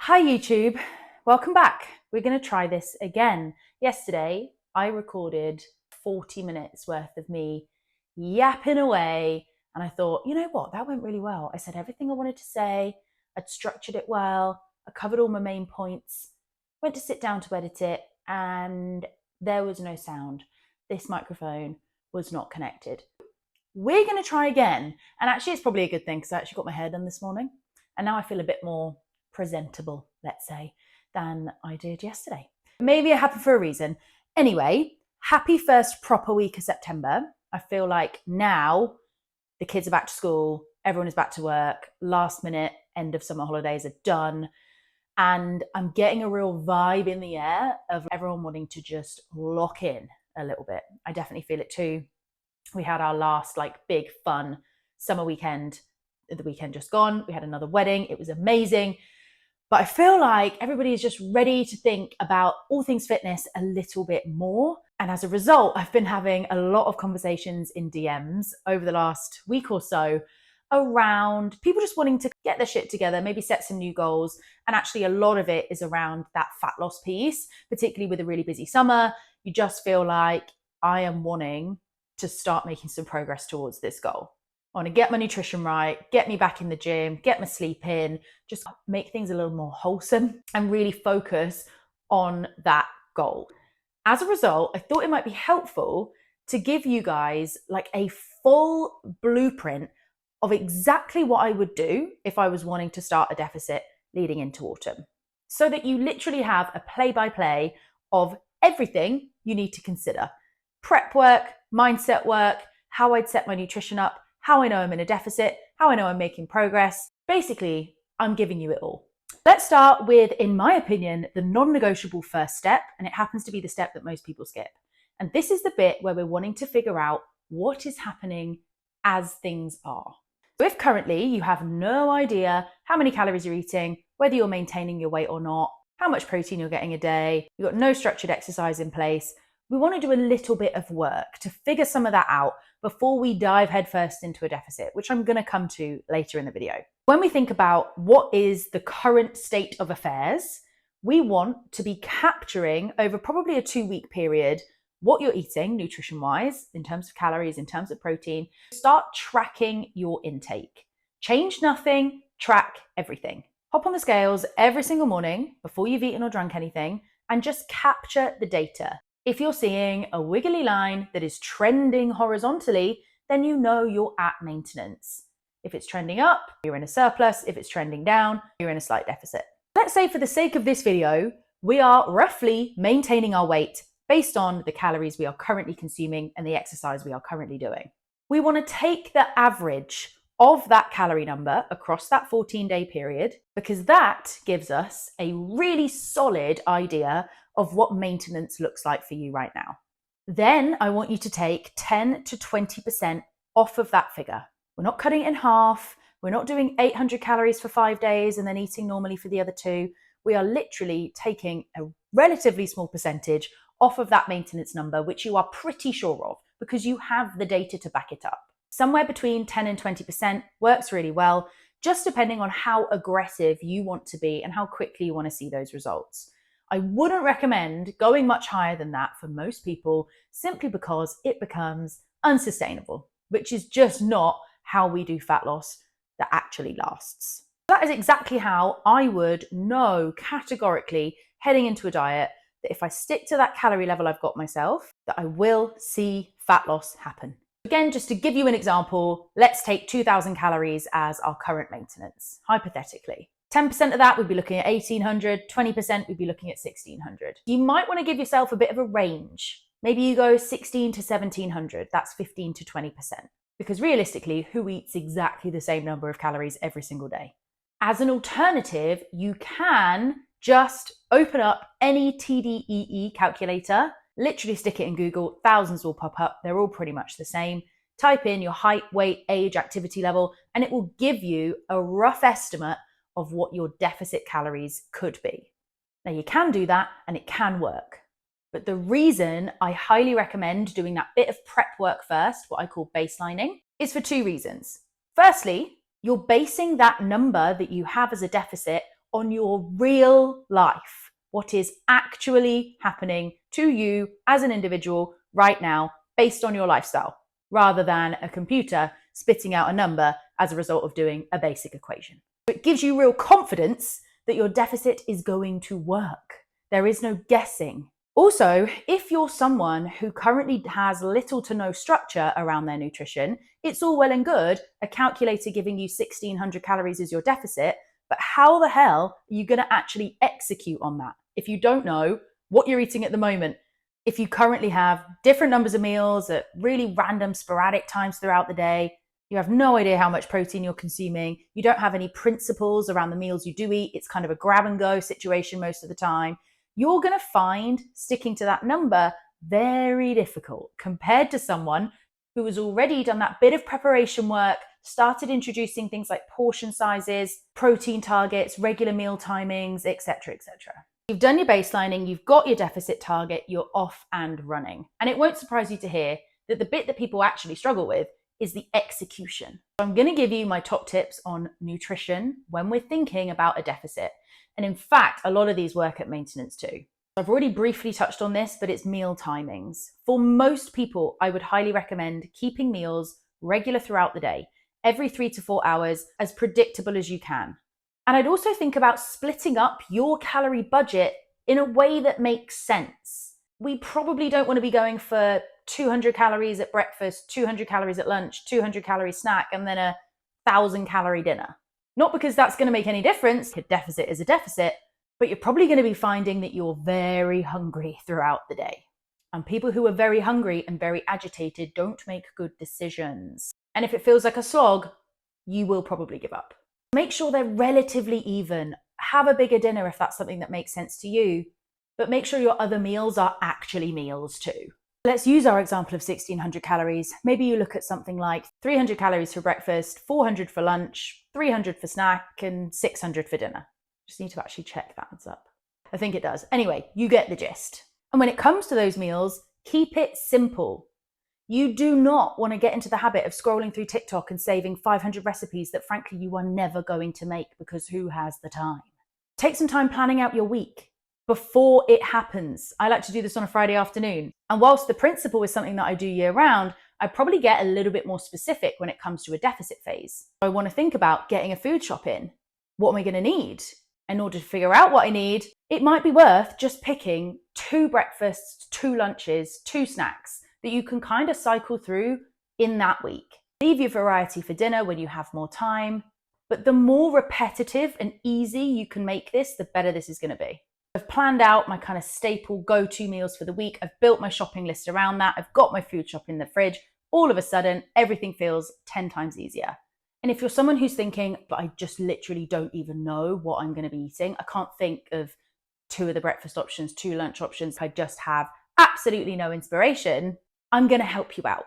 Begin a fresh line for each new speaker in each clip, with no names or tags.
Hi YouTube, welcome back. We're going to try this again. Yesterday, I recorded 40 minutes worth of me yapping away, and I thought, you know what, that went really well. I said everything I wanted to say, I'd structured it well, I covered all my main points, went to sit down to edit it, and there was no sound. This microphone was not connected. We're going to try again, and actually it's probably a good thing because I actually got my hair done this morning, and now I feel a bit more presentable, let's say, than I did yesterday. Maybe it happened for a reason. Anyway, happy first proper week of September. I feel like now the kids are back to school, everyone is back to work, last minute end of summer holidays are done, and I'm getting a real vibe in the air of everyone wanting to just lock in a little bit. I definitely feel it too. We had our last big fun summer weekend, the weekend just gone. We had another wedding. It was amazing. But I feel like everybody is just ready to think about all things fitness a little bit more. And as a result, I've been having a lot of conversations in DMs over the last week or so around people just wanting to get their shit together, maybe set some new goals. And actually a lot of it is around that fat loss piece, particularly with a really busy summer. You just feel like I am wanting to start making some progress towards this goal. I want to get my nutrition right, get me back in the gym, get my sleep in, just make things a little more wholesome and really focus on that goal. As a result, I thought it might be helpful to give you guys a full blueprint of exactly what I would do if I was wanting to start a deficit leading into autumn, so that you literally have a play-by-play of everything you need to consider. Prep work, mindset work, how I'd set my nutrition up, how I know I'm in a deficit, how I know I'm making progress. Basically, I'm giving you it all. Let's start with, in my opinion, the non-negotiable first step, and it happens to be the step that most people skip. And this is the bit where we're wanting to figure out what is happening as things are. So if currently you have no idea how many calories you're eating, whether you're maintaining your weight or not, how much protein you're getting a day, you've got no structured exercise in place, we want to do a little bit of work to figure some of that out before we dive headfirst into a deficit, which I'm going to come to later in the video. When we think about what is the current state of affairs, we want to be capturing over probably a 2-week period what you're eating nutrition-wise, in terms of calories, in terms of protein. Start tracking your intake. Change nothing, track everything. Hop on the scales every single morning before you've eaten or drunk anything and just capture the data. If you're seeing a wiggly line that is trending horizontally, then you know you're at maintenance. If it's trending up, you're in a surplus. If it's trending down, you're in a slight deficit. Let's say for the sake of this video, we are roughly maintaining our weight based on the calories we are currently consuming and the exercise we are currently doing. We want to take the average of that calorie number across that 14-day period, because that gives us a really solid idea of what maintenance looks like for you right now. Then I want you to take 10 to 20% off of that figure. We're not cutting it in half. We're not doing 800 calories for 5 days and then eating normally for the other 2. We are literally taking a relatively small percentage off of that maintenance number, which you are pretty sure of because you have the data to back it up. Somewhere between 10 and 20% works really well, just depending on how aggressive you want to be and how quickly you want to see those results. I wouldn't recommend going much higher than that for most people, simply because it becomes unsustainable, which is just not how we do fat loss that actually lasts. That is exactly how I would know categorically heading into a diet that if I stick to that calorie level I've got myself, that I will see fat loss happen. Again, just to give you an example, let's take 2,000 calories as our current maintenance, hypothetically. 10% of that, we'd be looking at 1,800, 20%, we'd be looking at 1,600. You might want to give yourself a bit of a range. Maybe you go 1,600 to 1,700, that's 15 to 20%. Because realistically, who eats exactly the same number of calories every single day? As an alternative, you can just open up any TDEE calculator, literally stick it in Google, thousands will pop up, they're all pretty much the same. Type in your height, weight, age, activity level, and it will give you a rough estimate of what your deficit calories could be. Now you can do that and it can work. But the reason I highly recommend doing that bit of prep work first, what I call baselining, is for 2 reasons. Firstly, you're basing that number that you have as a deficit on your real life, what is actually happening to you as an individual right now based on your lifestyle, rather than a computer spitting out a number as a result of doing a basic equation. It gives you real confidence that your deficit is going to work. There is no guessing. Also, if you're someone who currently has little to no structure around their nutrition, it's all well and good a calculator giving you 1,600 calories as your deficit, but how the hell are you going to actually execute on that if you don't know what you're eating at the moment? If you currently have different numbers of meals at really random, sporadic times throughout the day, you have no idea how much protein you're consuming, you don't have any principles around the meals you do eat, it's kind of a grab and go situation most of the time, you're going to find sticking to that number very difficult compared to someone who has already done that bit of preparation work, started introducing things like portion sizes, protein targets, regular meal timings, etc., etc. You've done your baselining, you've got your deficit target, you're off and running. And it won't surprise you to hear that the bit that people actually struggle with is the execution. So I'm going to give you my top tips on nutrition when we're thinking about a deficit. And in fact, a lot of these work at maintenance too. I've already briefly touched on this, but it's meal timings. For most people, I would highly recommend keeping meals regular throughout the day, every 3 to 4 hours, as predictable as you can. And I'd also think about splitting up your calorie budget in a way that makes sense. We probably don't want to be going for 200 calories at breakfast, 200 calories at lunch, 200 calorie snack, and then a 1,000 calorie dinner. Not because that's going to make any difference. A deficit is a deficit, but you're probably going to be finding that you're very hungry throughout the day. And people who are very hungry and very agitated don't make good decisions. And if it feels like a slog, you will probably give up. Make sure they're relatively even. Have a bigger dinner if that's something that makes sense to you, but make sure your other meals are actually meals too. Let's use our example of 1,600 calories. Maybe you look at something like 300 calories for breakfast, 400 for lunch, 300 for snack, and 600 for dinner. Just need to actually check that adds up. I think it does. Anyway, you get the gist. And when it comes to those meals, keep it simple. You do not want to get into the habit of scrolling through TikTok and saving 500 recipes that frankly you are never going to make, because who has the time? Take some time planning out your week before it happens. I like to do this on a Friday afternoon. And whilst the principle is something that I do year round, I probably get a little bit more specific when it comes to a deficit phase. I want to think about getting a food shop in. What am I going to need? In order to figure out what I need, it might be worth just picking 2 breakfasts, 2 lunches, 2 snacks that you can kind of cycle through in that week. Leave your variety for dinner when you have more time. But the more repetitive and easy you can make this, the better this is going to be. I've planned out my kind of staple go-to meals for the week. I've built my shopping list around that. I've got my food shop in the fridge. All of a sudden, everything feels 10 times easier. And if you're someone who's thinking, but I just literally don't even know what I'm going to be eating, I can't think of 2 of the breakfast options, 2 lunch options, I just have absolutely no inspiration, I'm going to help you out.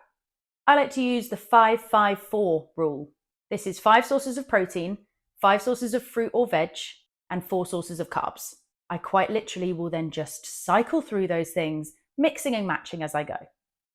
I like to use the 5-5-4 rule. This is 5 sources of protein, 5 sources of fruit or veg, and 4 sources of carbs. I quite literally will then just cycle through those things, mixing and matching as I go.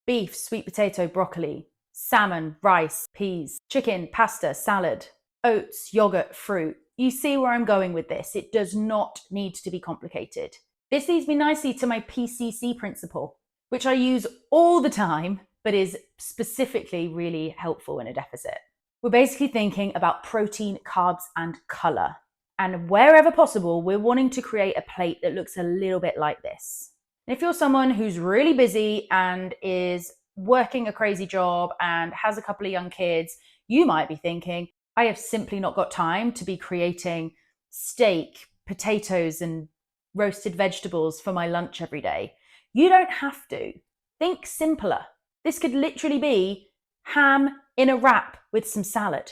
Beef, sweet potato, broccoli, salmon, rice, peas, chicken, pasta, salad, oats, yogurt, fruit. You see where I'm going with this. It does not need to be complicated. This leads me nicely to my PCC principle, which I use all the time, but is specifically really helpful in a deficit. We're basically thinking about protein, carbs, and color. And wherever possible, we're wanting to create a plate that looks a little bit like this. And if you're someone who's really busy and is working a crazy job and has a couple of young kids, you might be thinking, I have simply not got time to be creating steak, potatoes, and roasted vegetables for my lunch every day. You don't have to. Think simpler. This could literally be ham in a wrap with some salad.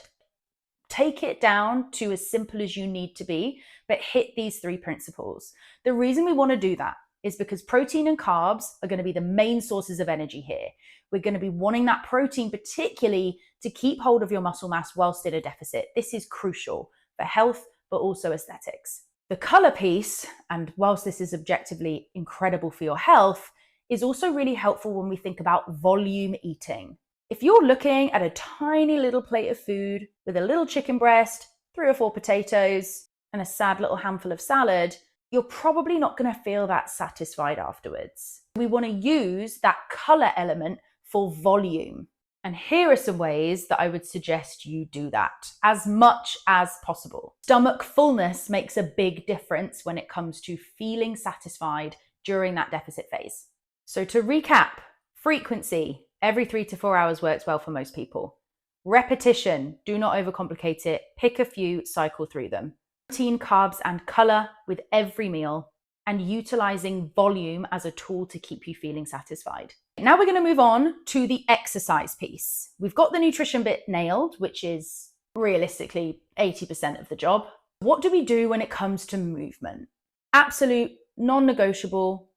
Take it down to as simple as you need to be, but hit these 3 principles. The reason we want to do that is because protein and carbs are going to be the main sources of energy here. We're going to be wanting that protein particularly to keep hold of your muscle mass whilst in a deficit. This is crucial for health, but also aesthetics. The color piece, and whilst this is objectively incredible for your health, is also really helpful when we think about volume eating. If you're looking at a tiny little plate of food with a little chicken breast, 3 or 4 potatoes, and a sad little handful of salad, you're probably not going to feel that satisfied afterwards. We want to use that color element for volume. And here are some ways that I would suggest you do that as much as possible. Stomach fullness makes a big difference when it comes to feeling satisfied during that deficit phase. So to recap, frequency, every 3 to 4 hours works well for most people. Repetition, do not overcomplicate it. Pick a few, cycle through them. Protein, carbs, and color with every meal, and utilizing volume as a tool to keep you feeling satisfied. Now we're going to move on to the exercise piece. We've got the nutrition bit nailed, which is realistically 80% of the job. What do we do when it comes to movement? Absolute, non-negotiable,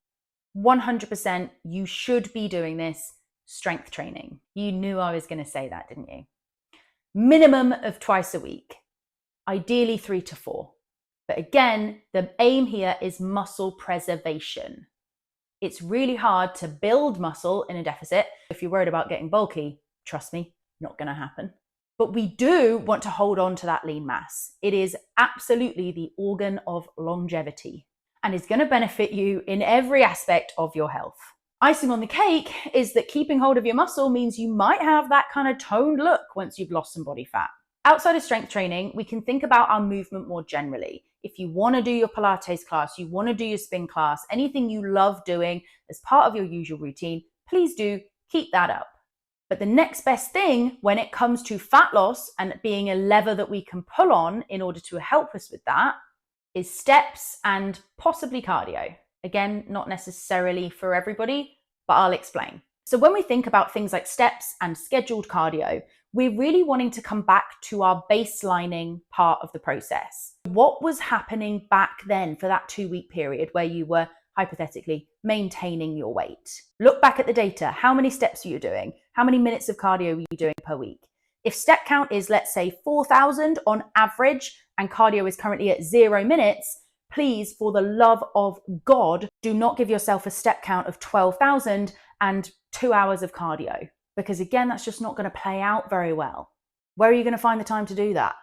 100%, you should be doing this, strength training. You knew I was going to say that, didn't you? Minimum of twice a week, ideally 3 to 4. But again, the aim here is muscle preservation. It's really hard to build muscle in a deficit. If you're worried about getting bulky, trust me, not going to happen. But we do want to hold on to that lean mass. It is absolutely the organ of longevity and is going to benefit you in every aspect of your health. Icing on the cake is that keeping hold of your muscle means you might have that kind of toned look once you've lost some body fat. Outside of strength training, we can think about our movement more generally. If you want to do your Pilates class, you want to do your spin class, anything you love doing as part of your usual routine, please do keep that up. But the next best thing when it comes to fat loss and being a lever that we can pull on in order to help us with that is steps and possibly cardio. Again, not necessarily for everybody, but I'll explain. So when we think about things like steps and scheduled cardio, we're really wanting to come back to our baselining part of the process. What was happening back then for that 2-week period where you were hypothetically maintaining your weight? Look back at the data. How many steps were you doing? How many minutes of cardio were you doing per week? If step count is, let's say, 4,000 on average and cardio is currently at 0 minutes, please, for the love of God, do not give yourself a step count of 12,000 and 2 hours of cardio. Because again, that's just not going to play out very well. Where are you going to find the time to do that?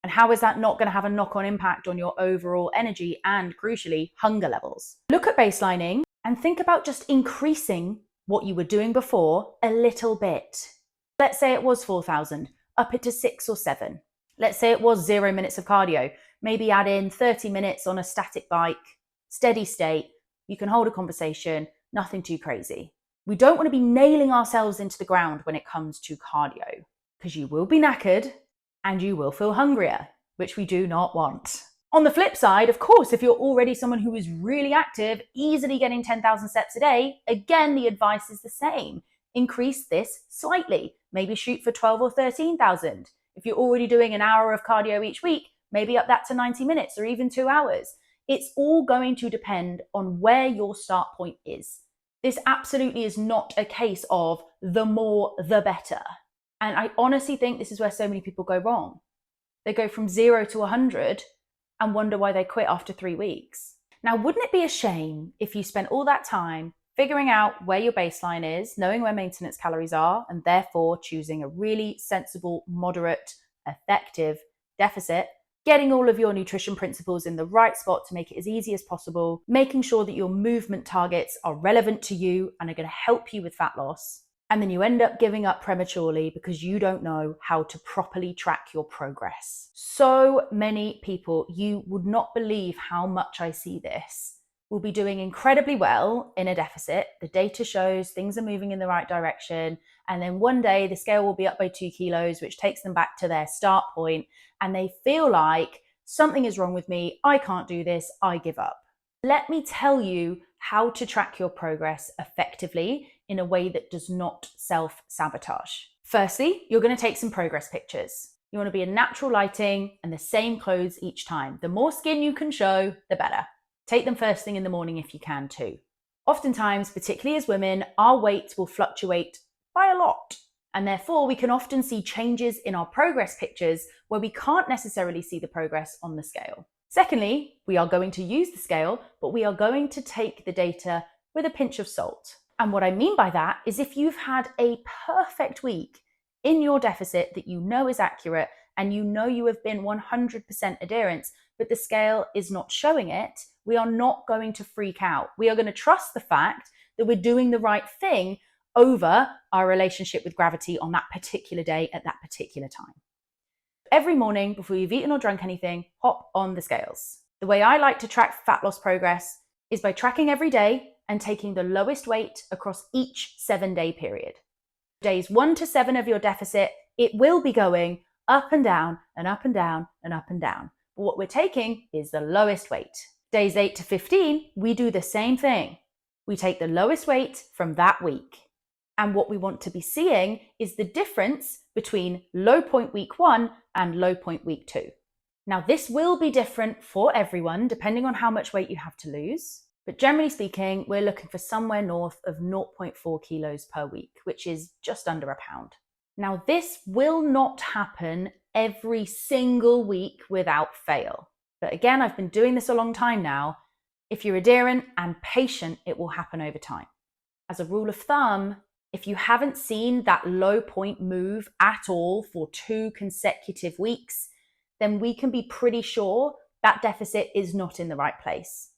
And how is that not going to have a knock-on impact on your overall energy and, crucially, hunger levels? Look at baselining and think about just increasing what you were doing before a little bit. Let's say it was 4,000, up it to 6 or 7. Let's say it was 0 minutes of cardio. Maybe add in 30 minutes on a static bike, steady state. You can hold a conversation, nothing too crazy. We don't want to be nailing ourselves into the ground when it comes to cardio, because you will be knackered and you will feel hungrier, which we do not want. On the flip side, of course, if you're already someone who is really active, easily getting 10,000 steps a day, again, the advice is the same. Increase this slightly. Maybe shoot for 12 or 13,000. If you're already doing an hour of cardio each week, maybe up that to 90 minutes or even 2 hours. It's all going to depend on where your start point is. This absolutely is not a case of the more, the better. And I honestly think this is where so many people go wrong. They go from 0 to 100 and wonder why they quit after 3 weeks. Now, wouldn't it be a shame if you spent all that time figuring out where your baseline is, knowing where maintenance calories are, and therefore choosing a really sensible, moderate, effective deficit, getting all of your nutrition principles in the right spot to make it as easy as possible, making sure that your movement targets are relevant to you and are going to help you with fat loss, and then you end up giving up prematurely because you don't know how to properly track your progress. So many people, you would not believe how much I see this, will be doing incredibly well in a deficit. The data shows things are moving in the right direction. And then one day the scale will be up by 2 kilos, which takes them back to their start point. And they feel like something is wrong with me. I can't do this. I give up. Let me tell you how to track your progress effectively in a way that does not self-sabotage. Firstly, you're going to take some progress pictures. You want to be in natural lighting and the same clothes each time. The more skin you can show, the better. Take them first thing in the morning if you can too. Oftentimes, particularly as women, our weight will fluctuate by a lot. And therefore, we can often see changes in our progress pictures where we can't necessarily see the progress on the scale. Secondly, we are going to use the scale, but we are going to take the data with a pinch of salt. And what I mean by that is if you've had a perfect week in your deficit that you know is accurate and you know you have been 100% adherence, but the scale is not showing it, we are not going to freak out. We are going to trust the fact that we're doing the right thing over our relationship with gravity on that particular day at that particular time. Every morning before you've eaten or drunk anything, hop on the scales. The way I like to track fat loss progress is by tracking every day and taking the lowest weight across each 7-day period. Days 1 to 7 of your deficit, it will be going up and down and up and down and up and down. But what we're taking is the lowest weight. Days 8 to 15, we do the same thing. We take the lowest weight from that week. And what we want to be seeing is the difference between low point week 1 and low point week 2. Now, this will be different for everyone depending on how much weight you have to lose. But generally speaking, we're looking for somewhere north of 0.4 kilos per week, which is just under a pound. Now, this will not happen every single week without fail. But again, I've been doing this a long time now. If you're adherent and patient, it will happen over time. As a rule of thumb, if you haven't seen that low point move at all for 2 consecutive weeks, then we can be pretty sure that deficit is not in the right place.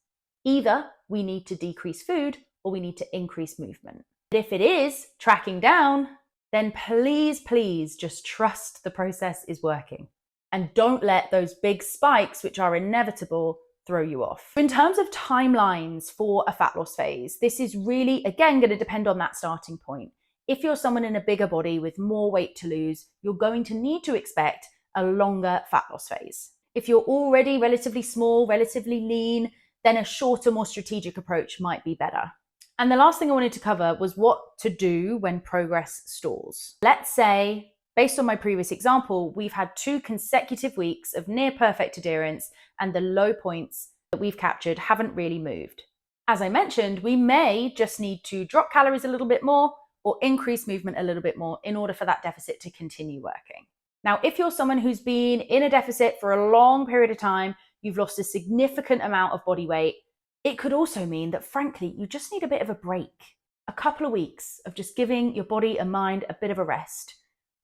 Either we need to decrease food or we need to increase movement. If it is tracking down, then please just trust the process is working. And don't let those big spikes, which are inevitable, throw you off. In terms of timelines for a fat loss phase, this is really, again, going to depend on that starting point. If you're someone in a bigger body with more weight to lose, you're going to need to expect a longer fat loss phase. If you're already relatively small, relatively lean, then a shorter, more strategic approach might be better. And the last thing I wanted to cover was what to do when progress stalls. Let's say, based on my previous example, we've had 2 consecutive weeks of near perfect adherence and the low points that we've captured haven't really moved. As I mentioned, we may just need to drop calories a little bit more or increase movement a little bit more in order for that deficit to continue working. Now, if you're someone who's been in a deficit for a long period of time, you've lost a significant amount of body weight, it could also mean that, frankly, you just need a bit of a break. A couple of weeks of just giving your body and mind a bit of a rest,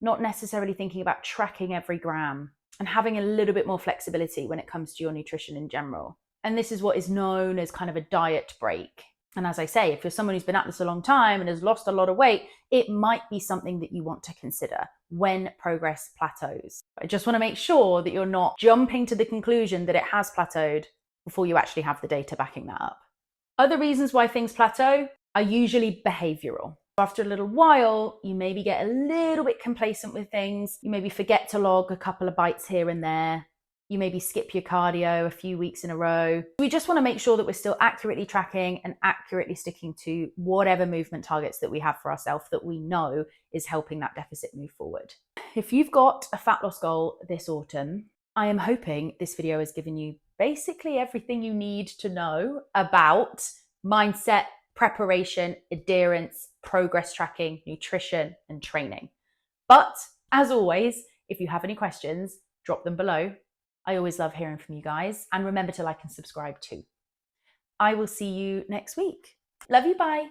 not necessarily thinking about tracking every gram, and having a little bit more flexibility when it comes to your nutrition in general. And this is what is known as kind of a diet break. And as I say, if you're someone who's been at this a long time and has lost a lot of weight, it might be something that you want to consider when progress plateaus. I just want to make sure that you're not jumping to the conclusion that it has plateaued before you actually have the data backing that up. Other reasons why things plateau are usually behavioral. After a little while, you maybe get a little bit complacent with things. You maybe forget to log a couple of bites here and there. You maybe skip your cardio a few weeks in a row. We just want to make sure that we're still accurately tracking and accurately sticking to whatever movement targets that we have for ourselves that we know is helping that deficit move forward. If you've got a fat loss goal this autumn, I am hoping this video has given you basically everything you need to know about mindset, preparation, adherence, progress tracking, nutrition, and training. But as always, if you have any questions, drop them below. I always love hearing from you guys. And remember to like and subscribe too. I will see you next week. Love you, bye.